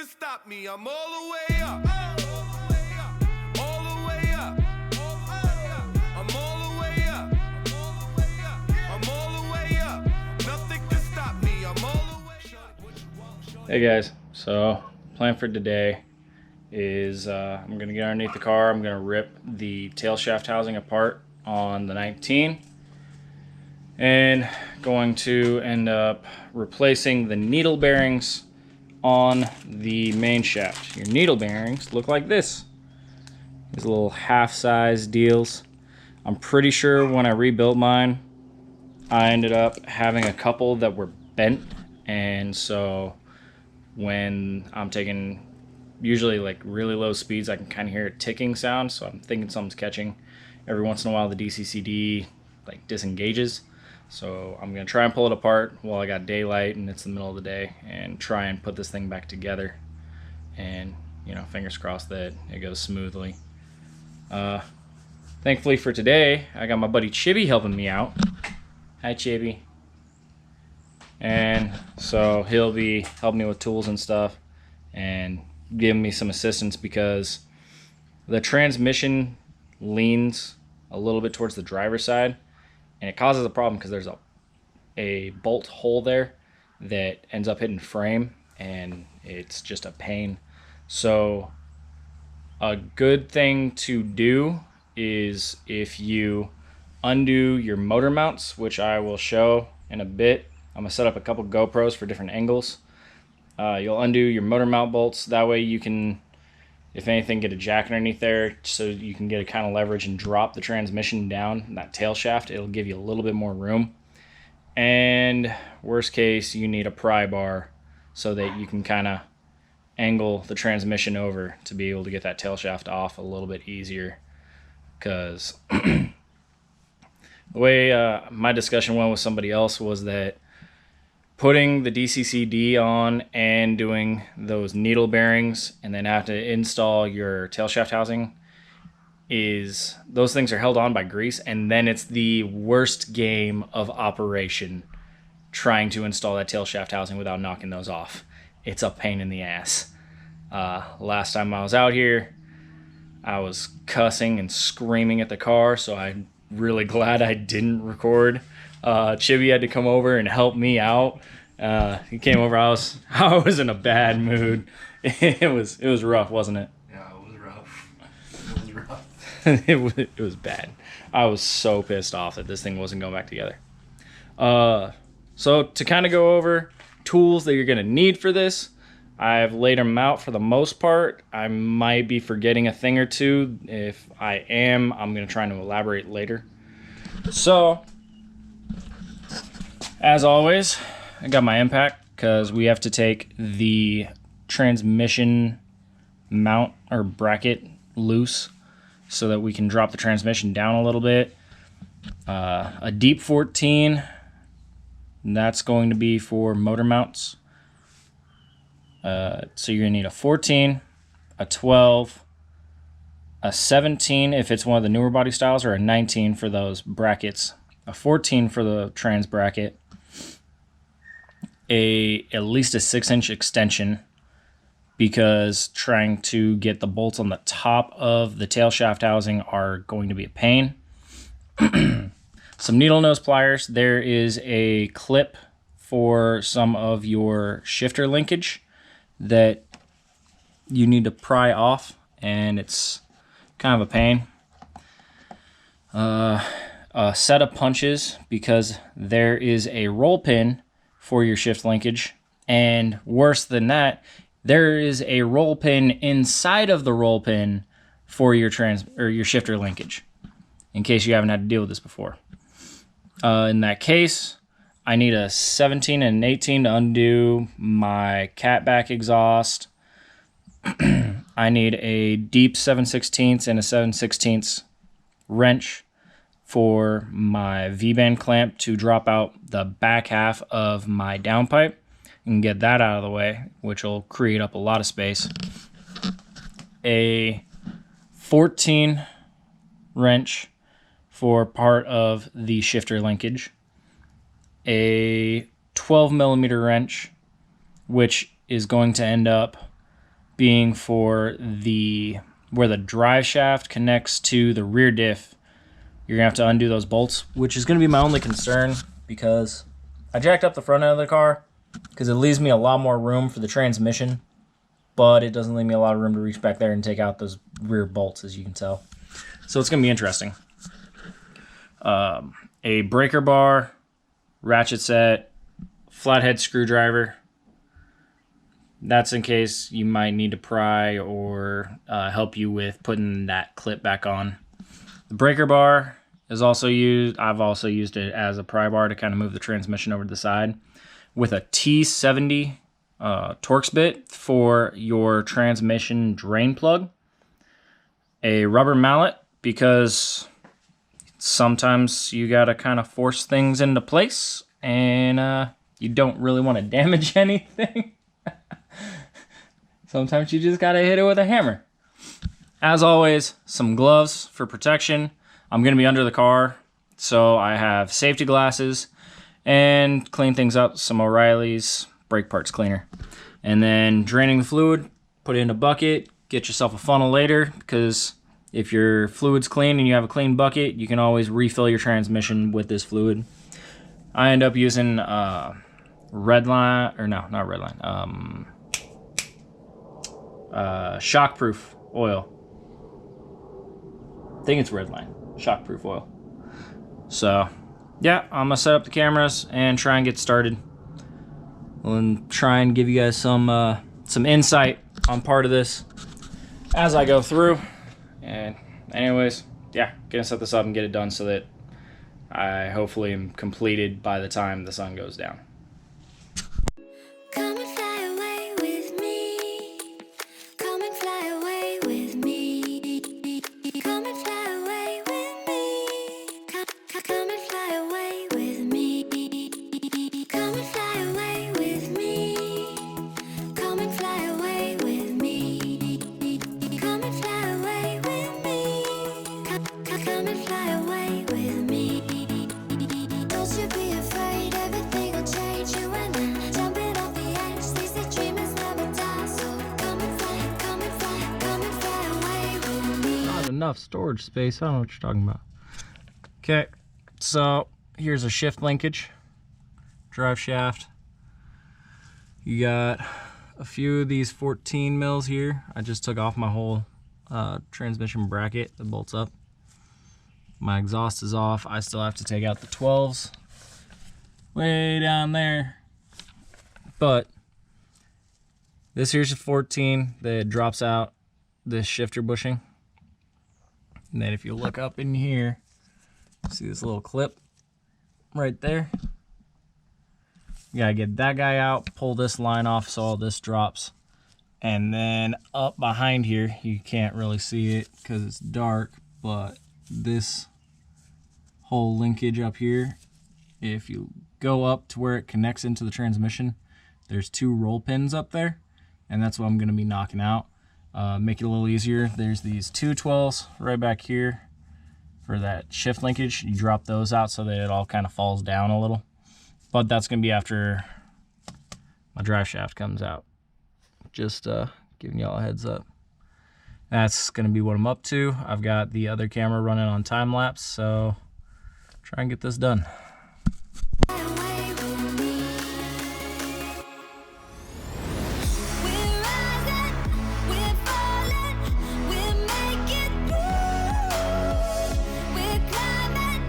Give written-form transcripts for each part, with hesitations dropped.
can stop me. I'm all the way up. All the way up. I'm all the way up. I'm all the way up. Nothing can stop me. I'm all the way up. Hey guys, so plan for today is I'm going to get underneath the car. I'm going to rip the tail shaft housing apart on the 19 and going to end up replacing the needle bearings on the main shaft. Your needle bearings look like this. These little half-size deals. I'm pretty sure when I rebuilt mine, I ended up having a couple that were bent, and so when I'm taking usually like really low speeds, I can kind of hear a ticking sound, so I'm thinking something's catching. Every once in a while the DCCD like disengages, so I'm gonna try and pull it apart while I got daylight and it's the middle of the day and try and put this thing back together, and you know, fingers crossed that it goes smoothly. Thankfully for today, I got my buddy Chibi helping me out. Hi Chibi. And so he'll be helping me with tools and stuff and giving me some assistance because the transmission leans a little bit towards the driver's side, and it causes a problem because there's a bolt hole there that ends up hitting frame, and it's just a pain. So a good thing to do is if you undo your motor mounts, which I will show in a bit. I'm gonna set up a couple GoPros for different angles. You'll undo your motor mount bolts. That way you can, if anything, get a jack underneath there so you can get a kind of leverage and drop the transmission down that tail shaft. It'll give you a little bit more room. And worst case, you need a pry bar so that you can kind of angle the transmission over to be able to get that tail shaft off a little bit easier. Because the way my discussion went with somebody else was that putting the DCCD on and doing those needle bearings and then have to install your tail shaft housing, is those things are held on by grease, and then it's the worst game of operation trying to install that tail shaft housing without knocking those off. It's a pain in the ass. Last time I was out here, I was cussing and screaming at the car, so I'm really glad I didn't record. Chibi had to come over and help me out. He came over. I was in a bad mood. It was rough, wasn't it? Yeah, it was rough. It was rough. it was bad. I was so pissed off that this thing wasn't going back together. So to kind of go over tools that you're gonna need for this, I've laid them out for the most part. I might be forgetting a thing or two. If I am, I'm gonna try to elaborate later. So, as always, I got my impact because we have to take the transmission mount or bracket loose so that we can drop the transmission down a little bit. A deep 14, that's going to be for motor mounts. So you're gonna need a 14, a 12, a 17 if it's one of the newer body styles, or a 19 for those brackets, a 14 for the trans bracket, at least a 6-inch extension, because trying to get the bolts on the top of the tail shaft housing are going to be a pain. Some needle nose pliers. There is a clip for some of your shifter linkage that you need to pry off, and it's kind of a pain. A set of punches, because there is a roll pin for your shift linkage, and worse than that, there is a roll pin inside of the roll pin for your your shifter linkage, in case you haven't had to deal with this before. In that case, I need a 17 and an 18 to undo my catback exhaust. I need a deep 7/16 and a 7/16 wrench for my V-band clamp to drop out the back half of my downpipe and get that out of the way, which will create up a lot of space. A 14 wrench for part of the shifter linkage. A 12 millimeter wrench, which is going to end up being for where the drive shaft connects to the rear diff. You're gonna have to undo those bolts, which is gonna be my only concern because I jacked up the front end of the car because it leaves me a lot more room for the transmission, but it doesn't leave me a lot of room to reach back there and take out those rear bolts, as you can tell. So it's gonna be interesting. A breaker bar, ratchet set, flathead screwdriver. That's in case you might need to pry or help you with putting that clip back on. The breaker bar is also used. I've also used it as a pry bar to kind of move the transmission over to the side. With a T70 Torx bit for your transmission drain plug. A rubber mallet because sometimes you gotta kind of force things into place and you don't really want to damage anything. Sometimes you just gotta hit it with a hammer. As always, some gloves for protection. I'm gonna be under the car, so I have safety glasses and clean things up, some O'Reilly's brake parts cleaner. And then draining the fluid, put it in a bucket, get yourself a funnel later, because if your fluid's clean and you have a clean bucket, you can always refill your transmission with this fluid. I end up using shockproof oil. I think it's Redline, shockproof oil. So, yeah, I'm gonna set up the cameras and try and get started. And try and give you guys some insight on part of this as I go through. And anyways, yeah, gonna set this up and get it done so that I hopefully am completed by the time the sun goes down. Come and fly away with me. Come and fly away with me. Come and fly away with me. Come and fly away with me. Come and fly away with me. Come and fly away with me. Come and fly away with me. Come and fly away with me. Don't you be afraid, everything will change. You and I jumping off the edge. They say dreamers never die, so come and fly, come and fly, come and fly away with me. Not enough storage space. I don't know what you're talking about. Okay, so here's a shift linkage, drive shaft. You got a few of these 14 mils here. I just took off my whole transmission bracket that bolts up. My exhaust is off. I still have to take out the 12s way down there. But this here's a 14 that drops out this shifter bushing. And then if you look up in here, see this little clip right there? You gotta get that guy out, pull this line off so all this drops. And then up behind here, you can't really see it because it's dark, but this whole linkage up here, if you go up to where it connects into the transmission, there's 2 roll pins up there, and that's what I'm gonna be knocking out. Make it a little easier. There's these 2 12s right back here for that shift linkage. You drop those out so that it all kind of falls down a little. But that's gonna be after my drive shaft comes out. Just giving y'all a heads up. That's gonna be what I'm up to. I've got the other camera running on time lapse, so try and get this done. We're rising, we're falling, we're making through. We're climbing,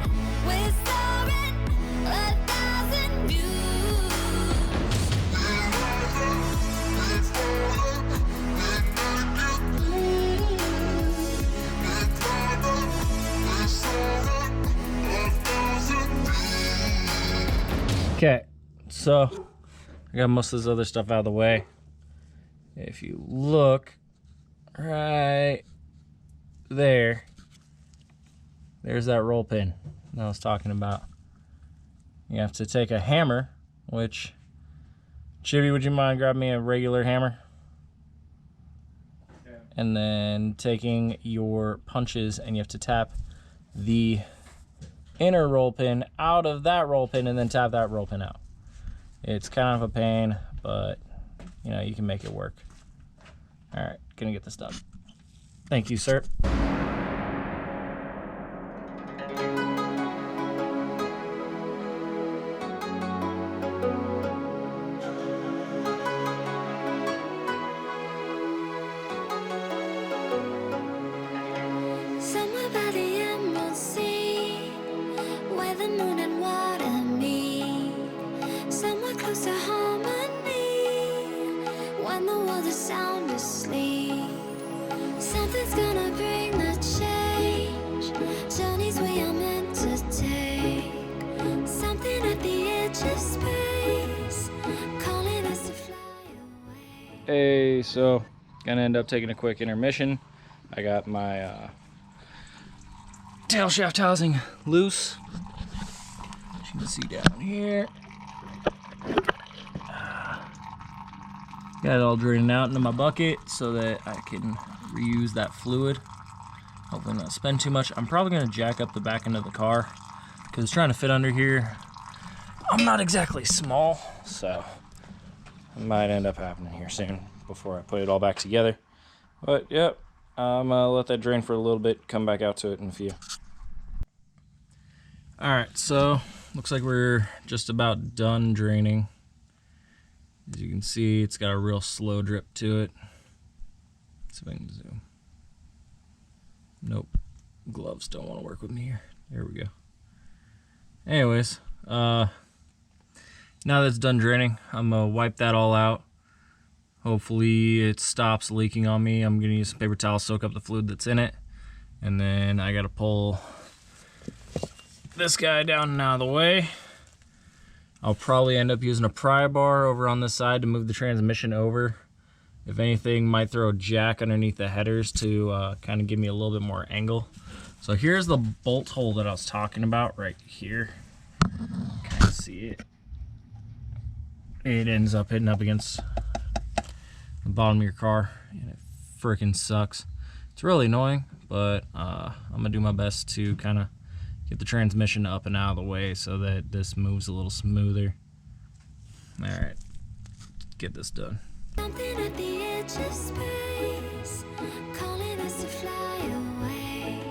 we're soaring, 1,000 views. We're rising, we're falling, we're making through. We're climbing, we're soaring, 1,000 views. Okay, so I got most of this other stuff out of the way. If you look right there, there's that roll pin that I was talking about. You have to take a hammer, which, Chibi, would you mind grabbing me a regular hammer? Yeah. And then taking your punches, and you have to tap the inner roll pin out of that roll pin and then tap that roll pin out. It's kind of a pain, but you know, you can make it work. All right, gonna get this done. Thank you, sir. Somewhere by the emerald sea, where the moon and water meet. Somewhere close to harmony, when the world is sound asleep. Something's gonna bring the change, journeys we are meant to take. Something at the edge of space, calling us to fly away. Hey, so gonna end up taking a quick intermission. I got my tail shaft housing loose. As you can see down here. Got it all draining out into my bucket so that I can reuse that fluid. Hopefully not spend too much. I'm probably gonna jack up the back end of the car because it's trying to fit under here. I'm not exactly small, so it might end up happening here soon before I put it all back together. But yep, I'm gonna let that drain for a little bit, come back out to it in a few. Alright, so looks like we're just about done draining. As you can see, it's got a real slow drip to it. Let's see if I can zoom. Nope, gloves don't want to work with me here. There we go. Anyways, now that it's done draining, I'm gonna wipe that all out. Hopefully it stops leaking on me. I'm gonna use some paper towel, soak up the fluid that's in it. And then I gotta pull this guy down and out of the way. I'll probably end up using a pry bar over on this side to move the transmission over. If anything, might throw a jack underneath the headers to kind of give me a little bit more angle. So here's the bolt hole that I was talking about right here. Kind of see it. It ends up hitting up against the bottom of your car, and it freaking sucks. It's really annoying, but I'm gonna do my best to kind of get the transmission up and out of the way so that this moves a little smoother. All right, get this done. Something at the edge of space, calling us to fly away.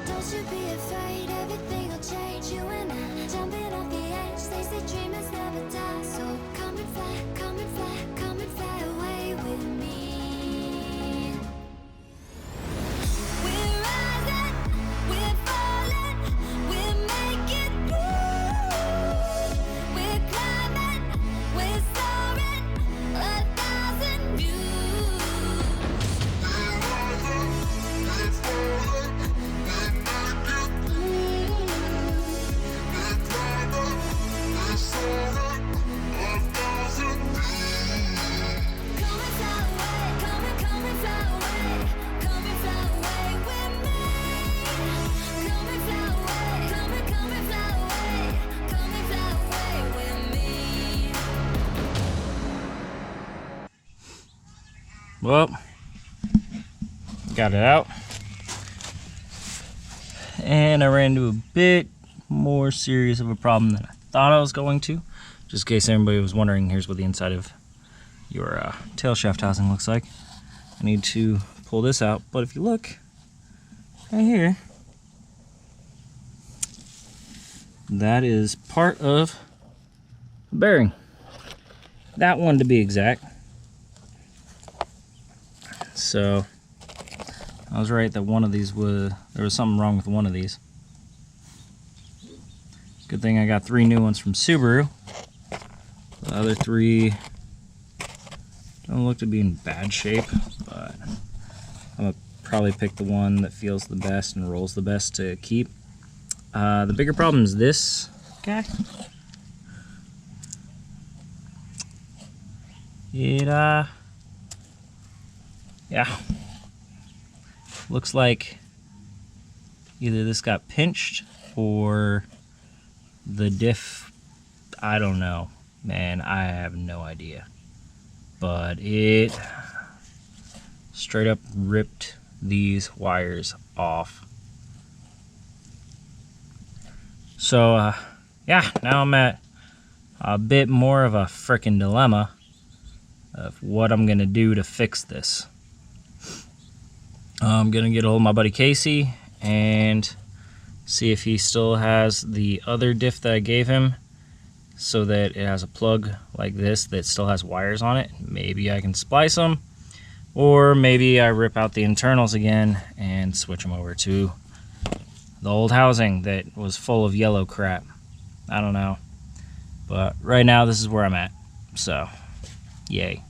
Don't you be afraid, everything will change. You and I jumping off the edge. They say dreamers never die, so come and fly, come and fly, come and fly away with me. We're rising, we're falling, we're making moves. We're climbing, we're soaring, 1,000 views. We're rising, we're falling, we're making moves. We're climbing, we're soaring, 1,000 views. Come and fly away, come and fly away, come and fly away with me. Come and fly away, come and fly away, come and fly away with me. Well, got it out. And I ran into a bit more serious of a problem than I thought I was going to. Just in case anybody was wondering, here's what the inside of your tail shaft housing looks like. I need to pull this out, but if you look right here, that is part of a bearing. That one to be exact. So I was right that one of these there was something wrong with one of these. Good thing I got 3 new ones from Subaru. The other 3 don't look to be in bad shape, but I'm gonna probably pick the one that feels the best and rolls the best to keep. The bigger problem is this guy. Yeah, looks like either this got pinched or the diff, I don't know, man, I have no idea, but it straight up ripped these wires off. So yeah, now I'm at a bit more of a frickin' dilemma. of what I'm going to do to fix this. I'm going to get a hold of my buddy Casey and see if he still has the other diff that I gave him, so that it has a plug like this that still has wires on it. Maybe I can splice them, or maybe I rip out the internals again and switch them over to the old housing that was full of yellow crap. I don't know. But right now, this is where I'm at. So, yay.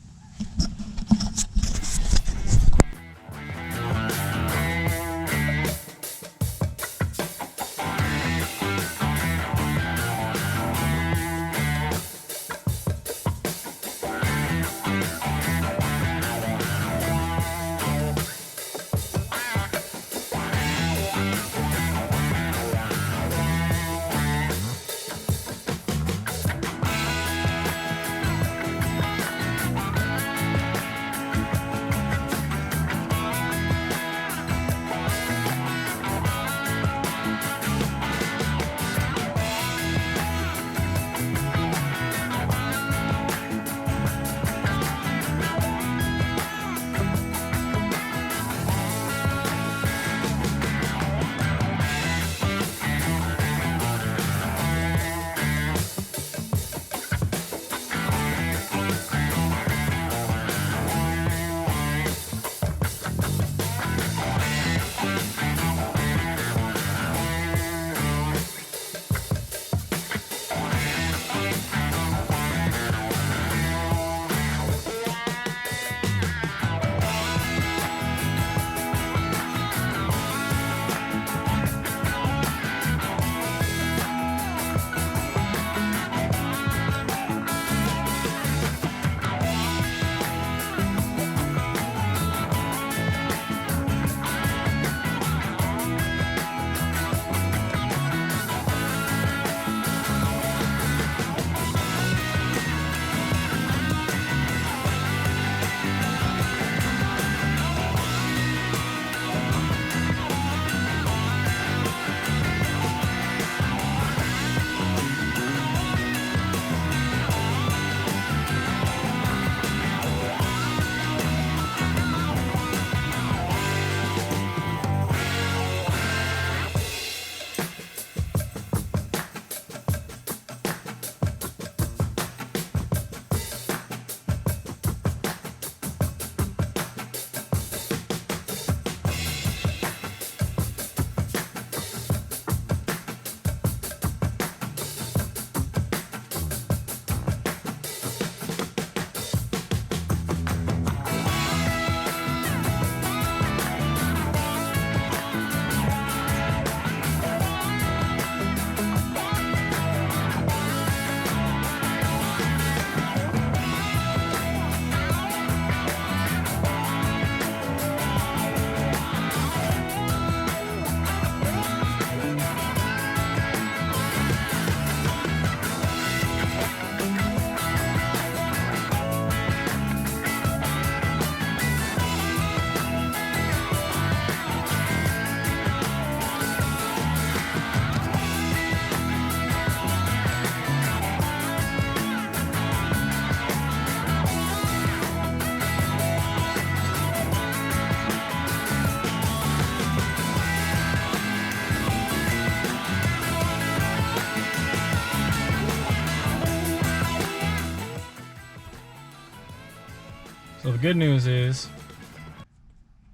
So the good news is,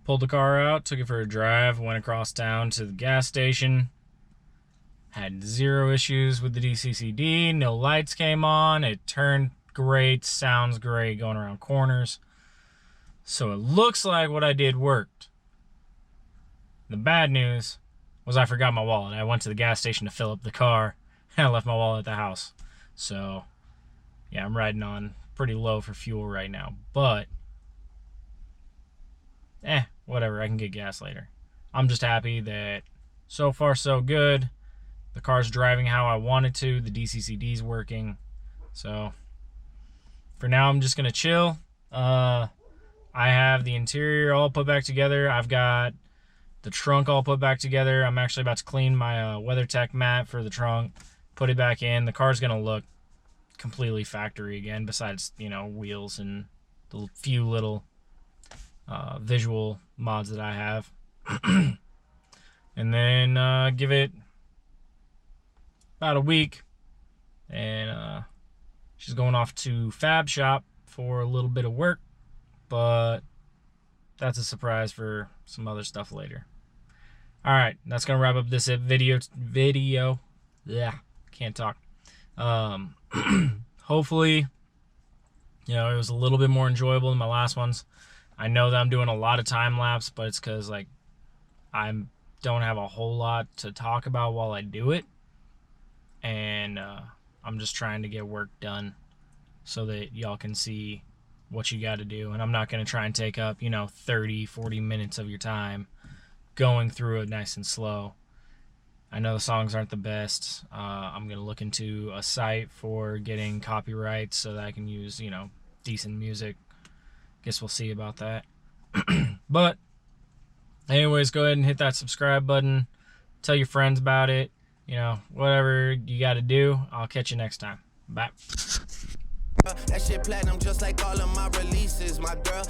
pulled the car out, took it for a drive, went across town to the gas station, had zero issues with the DCCD, no lights came on, it turned great, sounds great going around corners. So it looks like what I did worked. The bad news was I forgot my wallet. I went to the gas station to fill up the car, and I left my wallet at the house. So, yeah, I'm riding on pretty low for fuel right now, but whatever, I can get gas later. I'm just happy that so far so good. The car's driving how I want it to. The DCCD's working. So for now, I'm just gonna chill. I have the interior all put back together. I've got the trunk all put back together. I'm actually about to clean my WeatherTech mat for the trunk, put it back in. The car's gonna look completely factory again, besides, you know, wheels and the few little visual mods that I have. And then give it about a week, and she's going off to Fab Shop for a little bit of work, but that's a surprise for some other stuff later. All right, that's gonna wrap up this video. Yeah, can't talk. Hopefully, you know, it was a little bit more enjoyable than my last ones. I know that I'm doing a lot of time lapse, but it's because like I don't have a whole lot to talk about while I do it, and I'm just trying to get work done so that y'all can see what you got to do. And I'm not going to try and take up, you know, 30-40 minutes of your time going through it nice and slow. I know the songs aren't the best. I'm going to look into a site for getting copyrights so that I can use, you know, decent music. Guess we'll see about that. But anyways, go ahead and hit that subscribe button. Tell your friends about it. You know, whatever you got to do. I'll catch you next time. Bye. That shit platinum just like all of my releases, my girl.